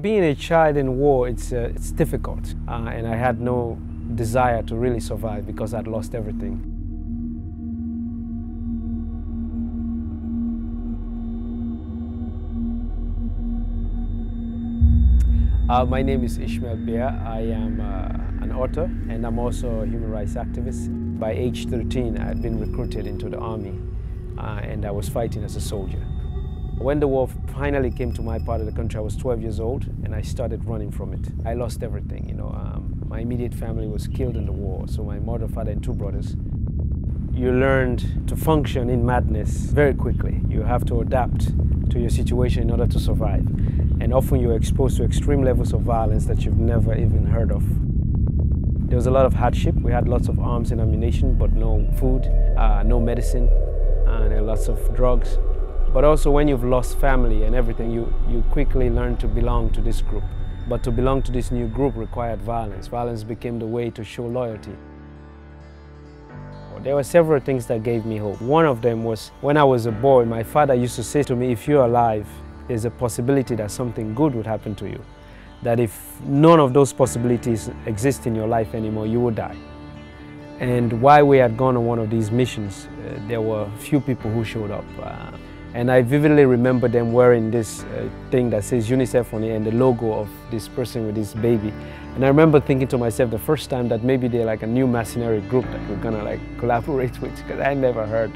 Being a child in war, it's difficult, and I had no desire to really survive because I'd lost everything. My name is Ishmael Beah. I am an author and I'm also a human rights activist. By age 13, I had been recruited into the army and I was fighting as a soldier. When the war finally came to my part of the country, I was 12 years old and I started running from it. I lost everything, my immediate family was killed in the war, so my mother, father and two brothers. You learned to function in madness very quickly. You have to adapt to your situation in order to survive. And often you're exposed to extreme levels of violence that you've never even heard of. There was a lot of hardship. We had lots of arms and ammunition, but no food, no medicine, and lots of drugs. But also when you've lost family and everything, you quickly learn to belong to this group. But to belong to this new group required violence. Violence became the way to show loyalty. There were several things that gave me hope. One of them was when I was a boy, my father used to say to me, if you're alive, there's a possibility that something good would happen to you. That if none of those possibilities exist in your life anymore, you will die. And while we had gone on one of these missions, there were a few people who showed up. And I vividly remember them wearing this thing that says UNICEF on it and the logo of this person with this baby. And I remember thinking to myself the first time that maybe they're like a new mercenary group that we're gonna collaborate with, because I never heard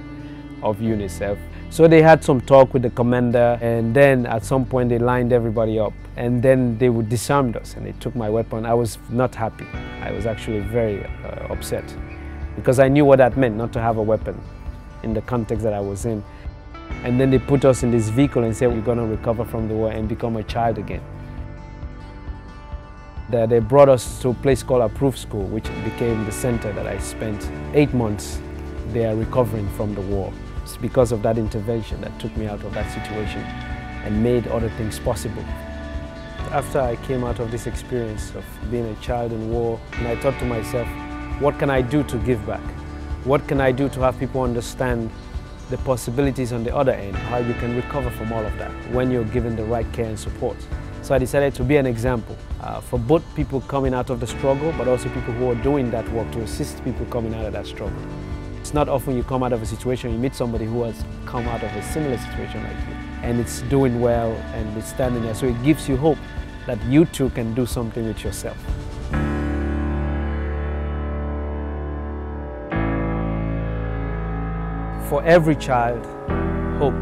of UNICEF. So they had some talk with the commander, and then at some point they lined everybody up, and then they would disarm us and they took my weapon. I was not happy. I was actually very upset because I knew what that meant, not to have a weapon in the context that I was in. And then they put us in this vehicle and said we're going to recover from the war and become a child again. They brought us to a place called Approved School, which became the center that I spent 8 months there recovering from the war. It's because of that intervention that took me out of that situation and made other things possible. After I came out of this experience of being a child in war, and I thought to myself, what can I do to give back? What can I do to have people understand the possibilities on the other end, how you can recover from all of that when you're given the right care and support. So I decided to be an example for both people coming out of the struggle, but also people who are doing that work to assist people coming out of that struggle. It's not often you come out of a situation, you meet somebody who has come out of a similar situation like you, and it's doing well and it's standing there. So it gives you hope that you too can do something with yourself. For every child, hope